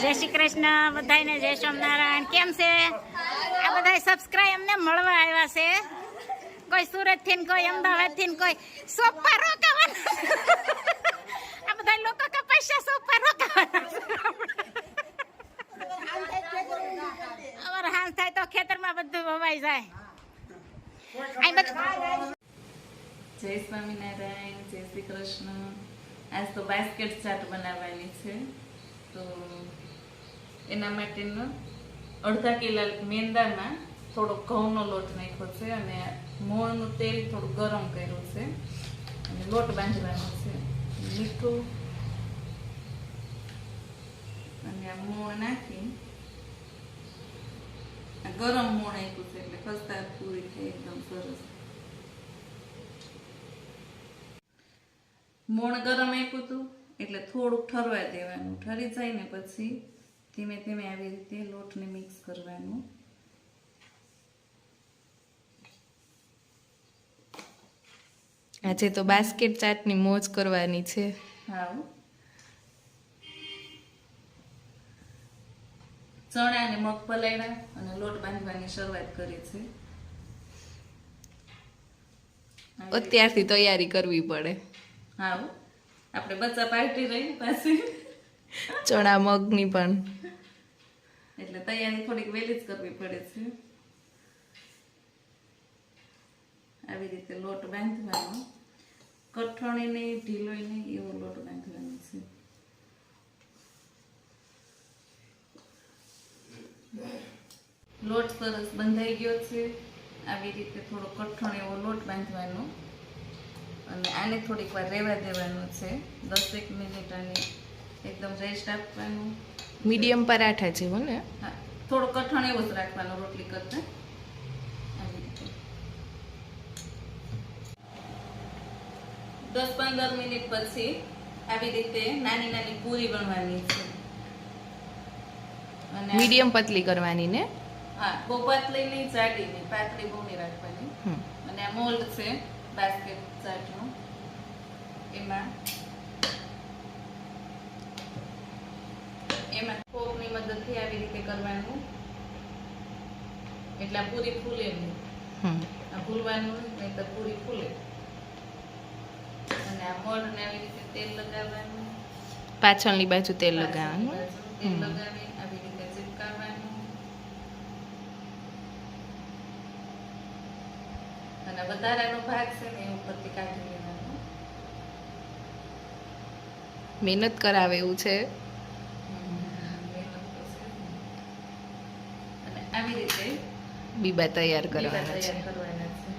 જય શ્રી કૃષ્ણ બધાને, જય સ્વામિનારાયણ. કેમ છે આ બધા સબસ્ક્રાઇબ અમને મળવા આવ્યા છે? કોઈ સુરત થી ને કોઈ અમદાવાદ થી ને કોઈ સોપા રોકાવાના. આ બધા લોકો કે પૈસા સોપા રોકાવાના. અમારે હાલ થાય તો ખેતરમાં બધું વવાઈ જાય. જય સ્વામિનારાયણ, જય શ્રી કૃષ્ણ. આજ તો બાસ્કેટ ચાટ બનાવવાની છે, તો એના માટેનો અડધા કિલો મેંદામાં થોડો ઘઉંનો લોટ નાખ્યો છે અને મોળનું તેલ થોડું ગરમ કર્યું છે અને લોટ બાંધવાનો છે. મીઠું અને આ મોણ નાખી આ ગરમ મોણ આપ્યું છે એટલે ખસ્તા પૂરી થઈ એકદમ સરસ. મોણ ગરમ આપ્યું હતું એટલે થોડુંક ઠરવા દેવાનું. ઠરી જાય ને પછી ધીમે ધીમે આવી રીતે લોટને મિક્સ કરવાનું. આજે તો બાસ્કેટ ચાટની મોજ કરવાની છે. હા, ચણા અને મગ પલાળ્યા અને લોટ બાંધવાની શરૂઆત કરી છે. અત્યારથી તૈયારી કરવી પડે. હા, આપણે બચ્ચા પાર્ટી રહી પાછી ચણા મગની પણ, એટલે તૈયારી થોડીક વહેલી જ કરવી પડે છે. આવી રીતે લોટ બાંધવાનો, કઠોળી નહીં ઢીલોય નહીં એવો લોટ બાંધવાનો છે. લોટ સરસ બંધાઈ ગયો છે. આવી રીતે થોડો કઠણ એવો લોટ બાંધવાનો અને આને થોડીક વાર રહેવા દેવાનું છે. 10 મિનિટ આને એકદમ રેસ્ટ આપવાનું. મીડિયમ પરાઠા જેવું ને? હા, થોડો કઠણ એવો જ રાખવાનો રોટલી કરતા. આવી રીતે 10-15 મિનિટ પછી આવી રીતે નાની નાની પૂરી બનવાની છે. અને મીડિયમ પતલી કરવાની ને? હા, બહુ પાતળી નહીં, જાડી નહીં, પાતળી બહુ નહીં રાખવાની. અને આ મોલ્ડ છે બાસ્કેટ ચાટનું, એમાં ફોર્કની મદદથી આવી રીતે કરવાનું એટલે આ પૂરી ફૂલે નહીં. આ ભૂલવાનું નહીં તો પૂરી ફૂલે. અને આ મોલ્ડને આવી રીતે તેલ લગાવવાનું, પાછળની બાજુ તેલ લગાવવાનું. તેલ લગાવી આવી રીતે ચીપકાવવાનું અને વધારાનો ભાગ છે ને એ ઉપરથી કાઢી લેવાનો. મહેનત કરાવે એવું છે. અને આવી રીતે બીબા તૈયાર બીબા કરવાના છે. તૈયાર કરવાના છે.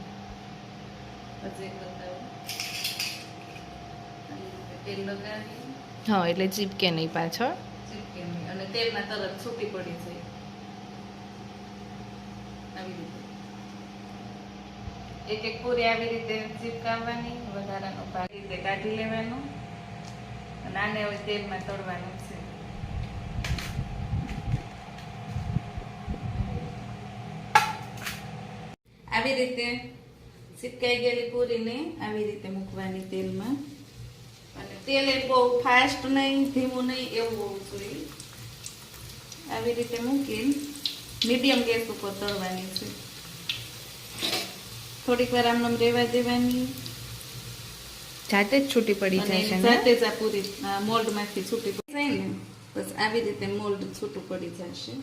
પછી એક બતાવું. આવી રીતે તેલ લગાવી હા, એટલે ચીપકે નહીં પાછળ. ચીપકે નહીં અને તેલમાં તરત છૂટી પડી જાય. આવી રીતે એક એક પૂરી આવી રીતે ચીપકાવવાની, વધારાનો ભાગ રીતે કાઢી લેવાનો અને આને હવે તેલમાં તળવાનું છે. આવી રીતે ચીપકાઈ ગયેલી પૂરીને આવી રીતે મૂકવાની તેલમાં. અને તેલ એ બહુ ફાસ્ટ નહીં, ધીમું નહીં એવું હોવું જોઈએ. આવી રીતે મૂકી મીડિયમ ગેસ ઉપર તળવાની છે. થોડીક વાર આમ રહેવા દેવાની. જાતે જ છૂટી પડી અને જાય છે ને? જાતે જ આ પૂરી મોલ્ડમાંથી છૂટી પડી જાય ને બસ આવી રીતે મોલ્ડ છૂટું પડી જશે.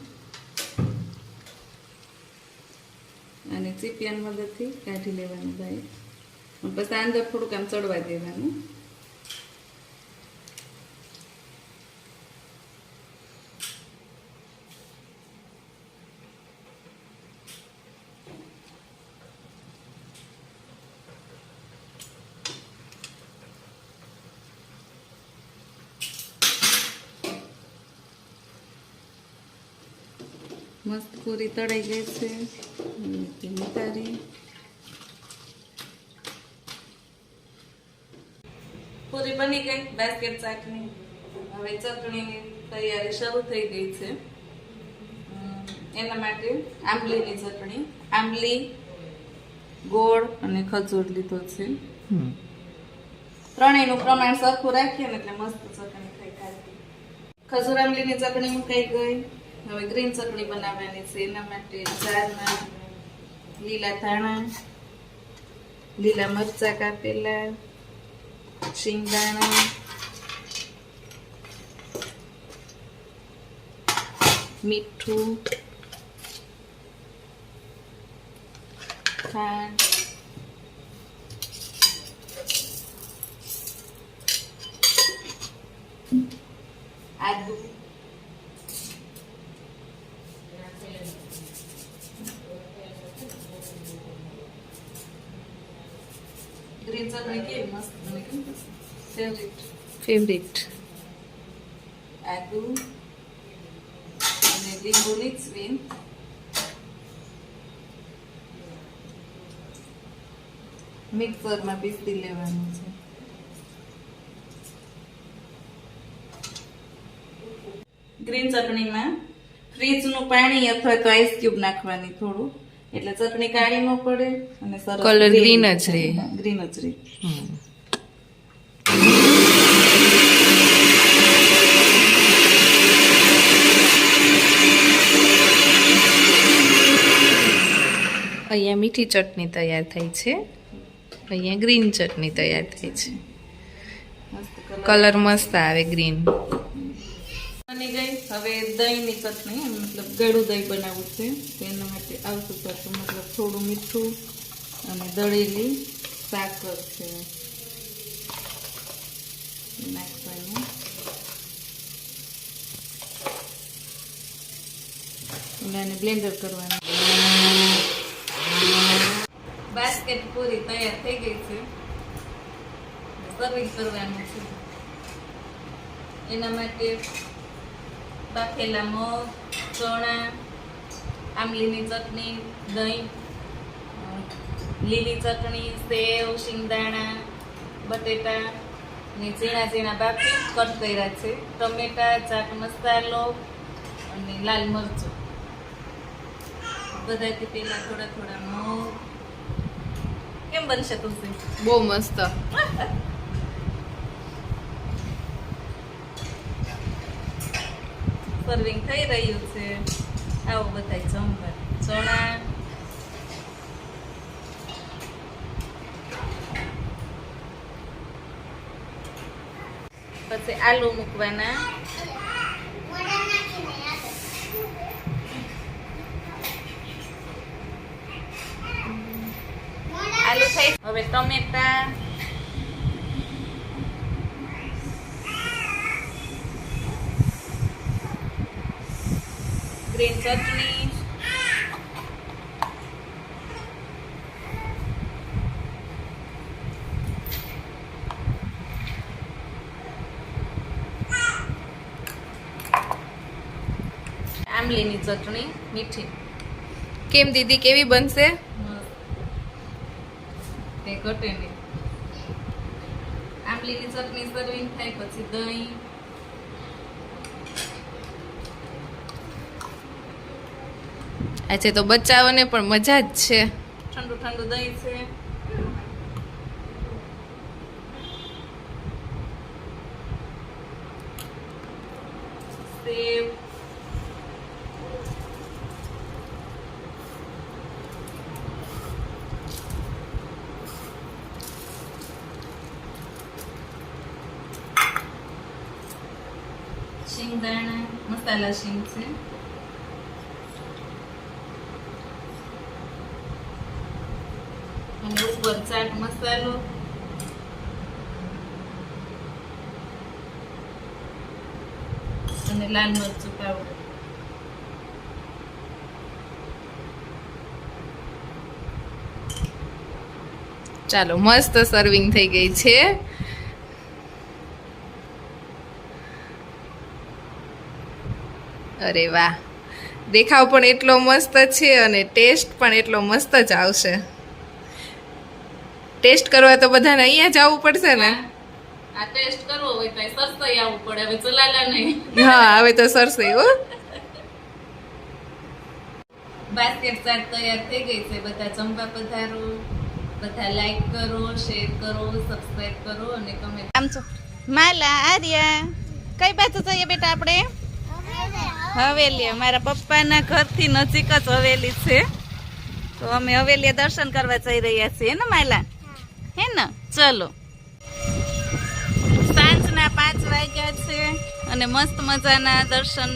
અને ચીપિયાની મદદથી કાઢી લેવાનું ભાઈ. પછી અંદર થોડુંક આમ ચડવા દેવાનું. મસ્ત પૂરી તળાઈ ગઈ છે. ઉતારી પૂરી બની ગઈ બાસ્કેટ ચાટની. હવે ચટણીની તૈયારી શરૂ થઈ ગઈ છે. એના માટે આંબલીની ચટણી, આંબલી, ગોળ અને ખજૂર લીધો છે. ત્રણેયનું પ્રમાણ સરખું રાખીએ ને એટલે મસ્ત ચટણી થાય. ખજૂર આંબલીની ચટણી મુકાઈ ગઈ. હવે ગ્રીન ચટણી બનાવવાની છે. એના માટે જારમાં લીલા ધાણા, લીલા મરચા કાપેલા, શિંગદાણા, મીઠું, ખાંડ, આદુ, ગ્રીન ચટણી કેવી મસ્ત બને, ફેવરિટ. આદુ અને લીંબુ નીચવીને મિક્સરમાં પીસી લેવાનું છે. ગ્રીન ચટણીમાં ફ્રીજનું પાણી અથવા તો આઈસ ક્યુબ નાખવાની થોડું, એટલે ચટણી કાળી ન પડે અને સરસ Colour green જ રહે. ગ્રીન જ રહે. અહીંયા મીઠી ચટણી તૈયાર થઈ છે. અહીંયા ગ્રીન ચટણી તૈયાર થઈ છે. મસ્ત કલર મસ્ત આવે ગ્રીન. બની ગઈ. હવે દહીંની ચટણી, મતલબ ગળું દહીં બનાવવું છે. તો એના માટે આવતું પડતું મતલબ થોડું મીઠું અને દળેલી સાકર છે નાખવાની. એને બ્લેન્ડર કરવાનું. બાસ્કેટ પૂરી તૈયાર થઈ ગઈ છે. સર્વિંગ કરવાનું છે. એના માટે બાફેલા મગ, ચણા, આંબલીની ચટણી, દહીં, લીલી ચટણી, સેવ, શિંગદાણા, બટેટા ને ઝીણા ઝીણા બાફી કટ કર્યા છે. ટમેટા, ચાટ મસાલો અને લાલ મરચું. બધાથી પહેલા થોડા થોડા મગ. કેમ બનશે તુલસી? બહુ મસ્ત. સર્વિંગ થઈ રહ્યું છે. આવો બધા જમવા. ચણા, પછી આલુ મૂકવાના. આલુ થઈ. હવે ટમેટા, ગ્રીન ચટણી, આંબલીની ચટણી મીઠી. કેમ દીદી, કેવી બનશે? તે ઘટે નહીં. આંબલીની ચટણી સર્વિંગ થાય પછી દહીં, આજે તો બચ્ચાઓને પણ મજા જ છે. ઠંડુ ઠંડુ દહીં છે. સેવ, શિંગદાણા, મસાલા શીંગ છે. અને ઉપર ચાટ મસાલો, અને લાલ મરચું પાવડર. ચાલો, મસ્ત સર્વિંગ થઈ ગઈ છે. અરે વાહ, દેખાવ પણ એટલો મસ્ત છે અને ટેસ્ટ પણ એટલો મસ્ત જ આવશે. ટેસ્ટ કરવા તો બધાને અહીંયા જ આવવું પડશે ને? આ ટેસ્ટ કરવો હોય તો સરસઈ આવવું પડે. હવે ચલાલા નહીં. હા, હવે તો સરસે હો. બાસ્કેટ ચાટ તૈયાર થઈ ગઈ છે. બધા જમવા પધારો. બધા લાઈક કરો, શેર કરો, સબસ્ક્રાઇબ કરો અને કમેન્ટ. આમ છો માલા આર્યા કઈ બાજુ જઈએ બેટા આપણે? હવેલી. અમારા પપ્પાના ઘરથી નજીક જ હવેલી છે, તો અમે હવેલીએ દર્શન કરવા જઈ રહ્યા છીએ ને માયલા, હે ને? ચલો. સાંજના 5 વાગ્યા છે અને મસ્ત મજાના દર્શન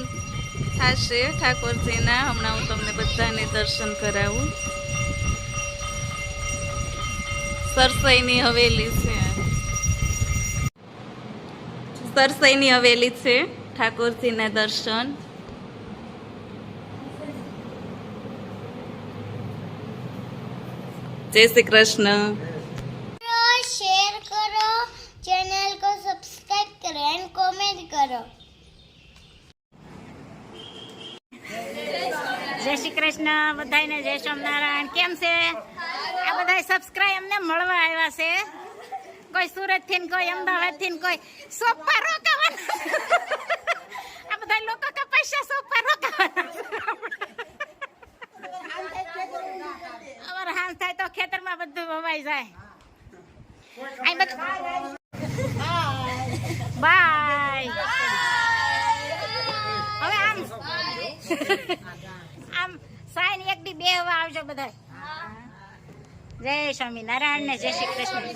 થશે ઠાકોરજીના. હમણાં હું તમને બધાને દર્શન કરાવું. સરસઈની હવેલી છે, સરસઈની હવેલી છે. ઠાકોરજીના દર્શન. જય શ્રી કૃષ્ણ. शेयर करो, चैनल को सब्सक्राइब करो एंड कमेंट करो. જય શ્રી કૃષ્ણ બધાને, જય સ્વામિનારાયણ. કેમ છે? આ બધા સબસ્ક્રાઇબ અમને મળવા આવ્યા છે. કોઈ સુરત થી ને કોઈ અમદાવાદ થી ને કોઈ સોપા રોકાવાના. આ બધા લોકો કે પૈસા સોપા રોકાવાના. અમારે હાલ થાય તો ખેતરમાં બધું વવાઈ જાય. આ બધું બાય. હવે આમ સાઈન એક દી બે હવા આવજો બધા. જય સ્વામિનારાયણ ને જય શ્રી કૃષ્ણ.